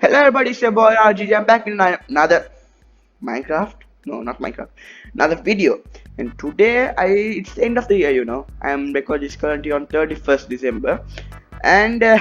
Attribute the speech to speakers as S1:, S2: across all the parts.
S1: Hello everybody, it's your boy RGJ. I'm back with another Minecraft. No, not Minecraft. Another video. And today it's the end of the year, you know. I'm recording this currently on 31st December. And I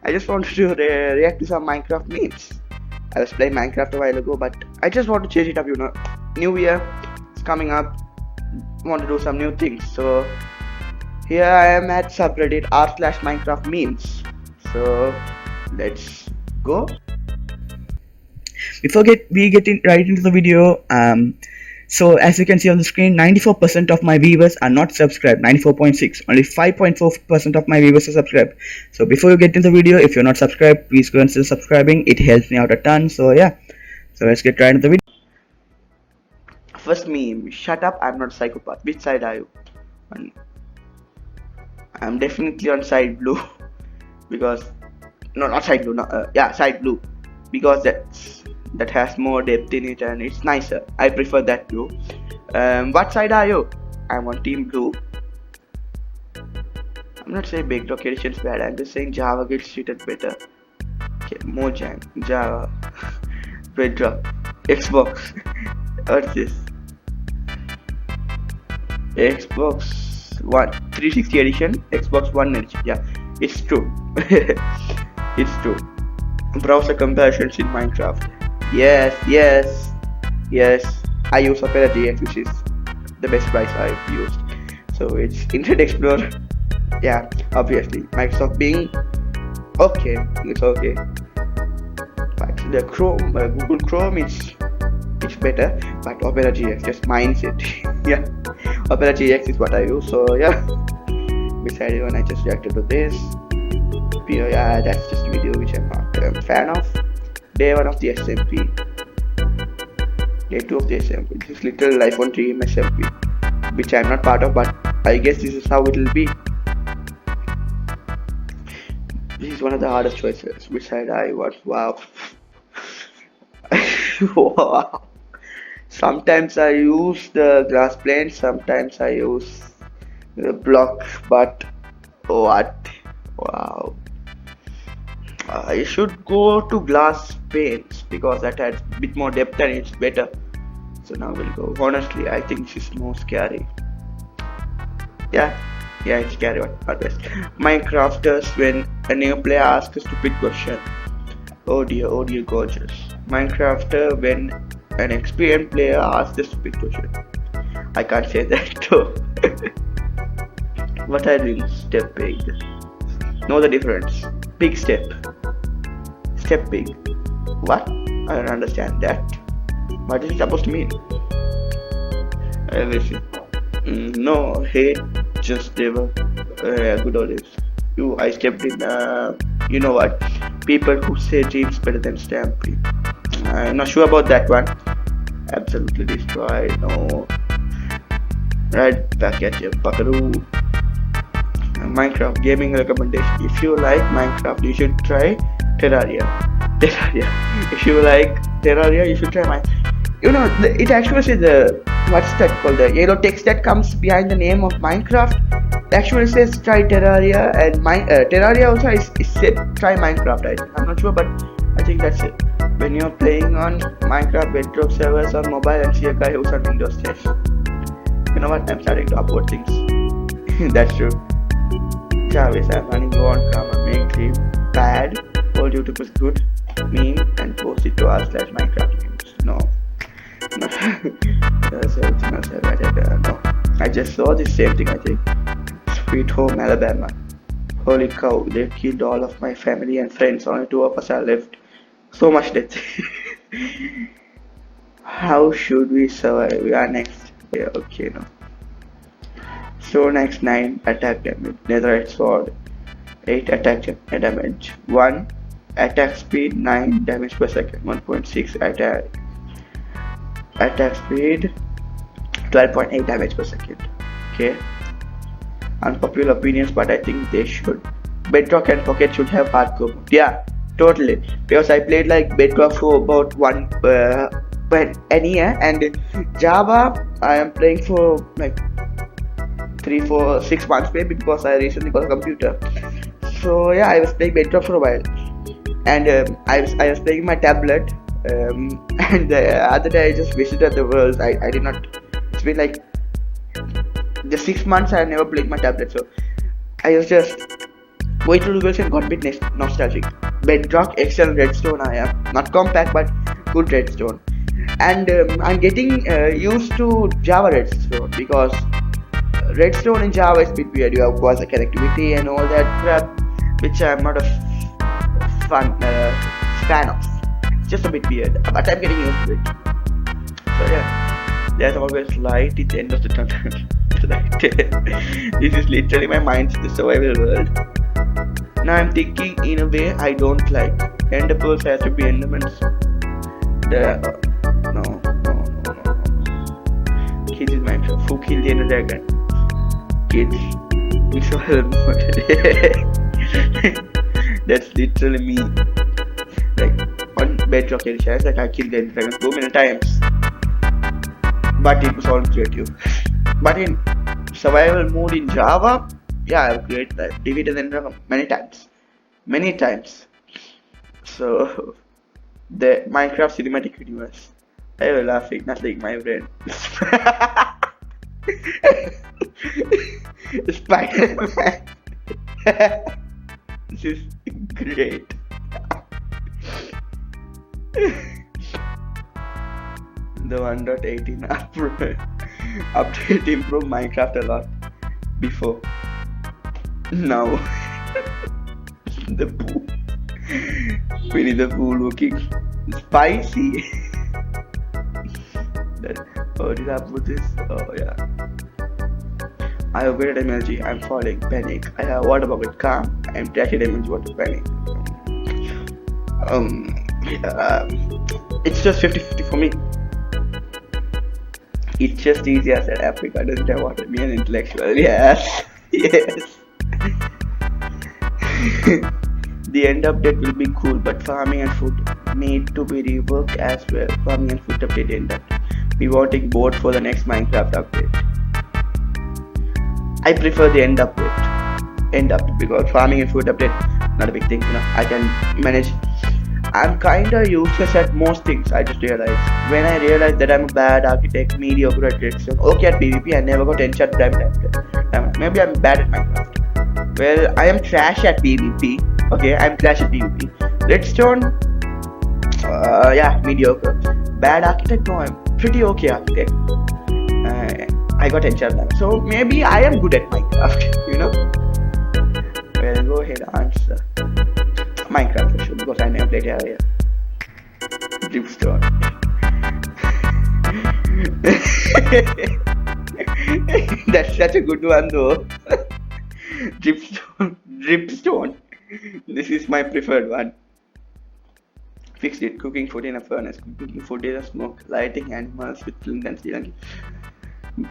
S1: just wanted to react to some Minecraft memes. I was playing Minecraft a while ago, but I just want to change it up, you know. New year is coming up. Want to do some new things. So here I am at subreddit r/Minecraft memes. So let's go. Before we get right into the video, so as you can see on the screen, 94% of my viewers are not subscribed. 94.6, only 5.4% of my viewers are subscribed. So before you get into the video, if you're not subscribed, please consider subscribing. It helps me out a ton. So yeah, so let's get right into the video. First meme: shut up, I'm not a psychopath. Which side are you? I'm definitely on side blue because no, not side blue. No, yeah, side blue because that has more depth in it and it's nicer. I prefer that blue. What side are you? I'm on team blue. I'm not saying Bedrock edition is bad. I'm just saying Java gets treated better. Okay, Mojang, Java, Bedrock, Xbox. What's this? Xbox One 360 edition, Xbox One edition. Yeah, it's true. It's true. Browser comparisons in Minecraft. Yes. I use Opera GX, which is the best price I've used. So it's Internet Explorer. Yeah, obviously. Microsoft Bing. Okay, it's okay. But the Chrome, Google Chrome, it's better. But Opera GX just minds it. Yeah, Opera GX is what I use. So yeah. Besides even I just reacted to this. Yeah, that's just a video which I'm not a fan of. Day 1 of the SMP. Day 2 of the SMP. This is little iPhone 3 SMP, which I'm not part of, but I guess this is how it will be. This is one of the hardest choices. Which side I want? Wow. Wow. Sometimes I use the grass plane, sometimes I use the block, but what? Wow. I should go to glass panes because that has a bit more depth and it's better. So now we'll go. Honestly, I think this is more scary. Yeah, it's scary, but best. Minecrafters, when a new player asks a stupid question. Oh dear, gorgeous. Minecrafter, when an experienced player asks a stupid question. I can't say that though. What are you doing? Step big. Know the difference. Big step. Step big. What? I don't understand that. What is it supposed to mean? Everything. No, hate, just never. Good old days. I stepped in, you know what? People who say James better than Stampy. I'm not sure about that one. Absolutely destroyed. No. Right back at you, buckaroo. Minecraft gaming recommendation. If you like Minecraft, you should try Terraria. If you like Terraria, you should try You know, it actually says what's that called? The yellow text that comes behind the name of Minecraft. It actually says try Terraria, and Terraria also is said try Minecraft. I'm not sure, but I think that's it. When you're playing on Minecraft Bedrock servers on mobile and see a guy who's on Windows 10. You know what? I'm starting to upload things. That's true. Jarvis, I'm running on camera, make clip bad, all YouTube is good, meme, and post it to r/Minecraft memes. No. No. I just saw the same thing, I think. Sweet Home Alabama. Holy cow, they killed all of my family and friends, only 2 of us are left. So much death. How should we survive? We are next. Yeah, okay, no. So next 9 attack damage, netherite sword, 8 attack damage, 1 attack speed, 9 damage per second, 1.6 attack speed, 12.8 damage per second. Okay. Unpopular opinions, but I think they should. Bedrock and Pocket should have hardcore mode. Yeah, totally. Because I played like Bedrock for about an year, and Java I am playing for like 3, 4, 6 months maybe, because I recently got a computer. So yeah, I was playing Bedrock for a while, and I was playing my tablet, and the other day I just visited the world. I did not. It's been like the 6 months I never played my tablet, so I was just going through the and got a bit nostalgic. Bedrock, Excel, Redstone. I am not compact, but good Redstone. And I'm getting used to Java Redstone because Redstone in Java is a bit weird. You have quasi connectivity and all that crap, which I'm not a fan of. It's just a bit weird, but I'm getting used to it. So yeah, there's always light at the end of the tunnel. This is literally my mind's the survival world. Now I'm thinking in a way I don't like. Ender pearls have to be endermans. No. Kids is my who killed the ender dragon? Kids. That's literally me. Like on Bedrock edition, like I killed the ender dragon so many times. But it was all creative. But in survival mode in Java, yeah, I've created that. Defeated the ender dragon many times. So the Minecraft cinematic universe. I was laughing, nothing, my brain. Spider-Man. This is great. The 1.18 update improved Minecraft a lot before. Now the Pooh. Winnie the Pooh looking spicy. Oh, did I put this? Oh yeah. I have great MLG. I'm falling. Panic. I have water bucket. Calm. I'm trashed MLG. What to panic? It's just 50-50 for me. It's just easier that Africa doesn't have water. Me an intellectual. Yes. Yes. The end update will be cool, but farming and food need to be reworked as well. Farming and food update end up. Be voting both for the next Minecraft update. I prefer the end update because farming and food update not a big thing. I can manage. I'm kinda useless at most things. I just realized when I realized that I'm a bad architect, mediocre at redstone, okay at PvP. I never got enchant diamond. Maybe I'm bad at Minecraft. Well, I am trash at PvP. Okay, I'm trash at PvP. Redstone, yeah, mediocre. Bad architect, no, I'm pretty okay architect. I got enchantment, so maybe I am good at Minecraft, Well, go ahead and answer. Minecraft for sure, because I never played Terraria. Dripstone. That's such a good one though. Dripstone. This is my preferred one. Fixed it. Cooking food in a furnace. Cooking food in a smoke. Lighting animals with flint and steel.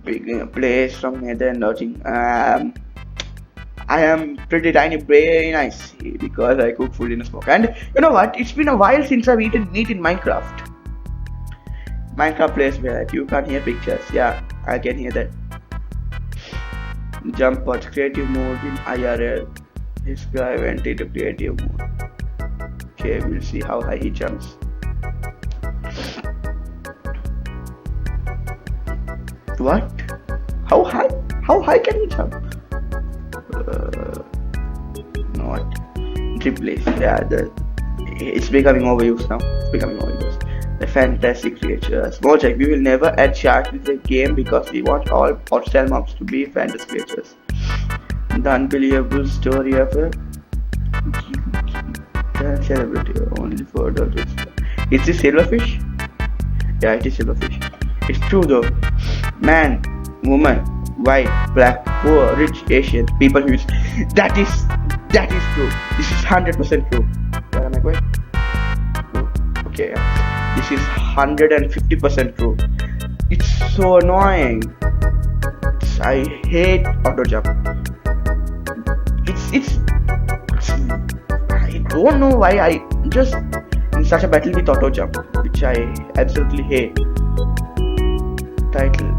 S1: Picking a place from nether and lodging. I am pretty tiny, very nice because I cook food in a smoke. And you know what? It's been a while since I've eaten meat in Minecraft. Minecraft plays where you can't hear pictures. Yeah, I can hear that. Jump pods, creative mode in IRL. This guy went into creative mode. Okay, we'll see how high he jumps. What? How high? How high can he jump? Not triple. Yeah, it's becoming overused now. It's becoming overused. The fantastic creatures. Mojang, we will never add sharks in the game because we want all hostile mobs to be fantasy creatures. The unbelievable story of a celebrity only for $. Is this silverfish? Yeah, it is silverfish. It's true though. Man, woman, white, black, poor, rich, Asian, people who use that is true. This is 100% true. Where am I going? Oh, okay, yeah. This is 150% true. It's so annoying. I hate auto jump. It's I don't know why I just in such a battle with auto jump, which I absolutely hate. Title.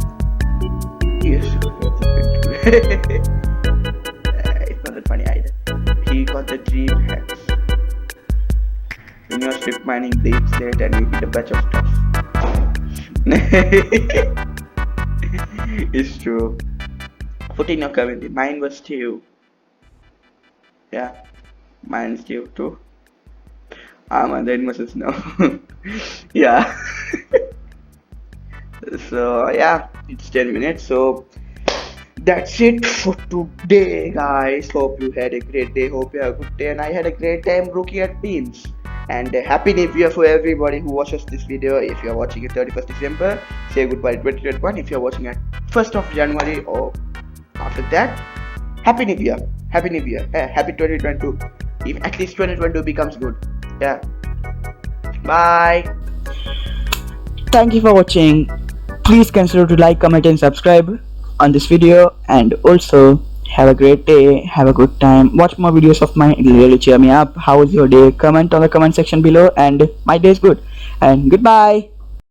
S1: Yes. It's not that funny either. He got the dream hacks. in your strip mining deep state and you hit a batch of stuff. It's true. Put in your comment. Mine was Steve. Yeah, mine Steve too. Then versus no. Yeah. So yeah, it's 10 minutes. So that's it for today, guys. Hope you had a great day. Hope you have a good day. And I had a great time looking at beans. And happy New Year for everybody who watches this video. If you are watching it 31st December, say goodbye 2021. If you are watching at 1st of January or after that, happy New Year. Happy New Year. Happy 2022. If at least 2022 becomes good. Yeah. Bye. Thank you for watching. Please consider to like, comment and subscribe on this video, and also have a great day, have a good time, watch more videos of mine, it'll really cheer me up. How was your day? Comment on the comment section below, and my day is good. And goodbye.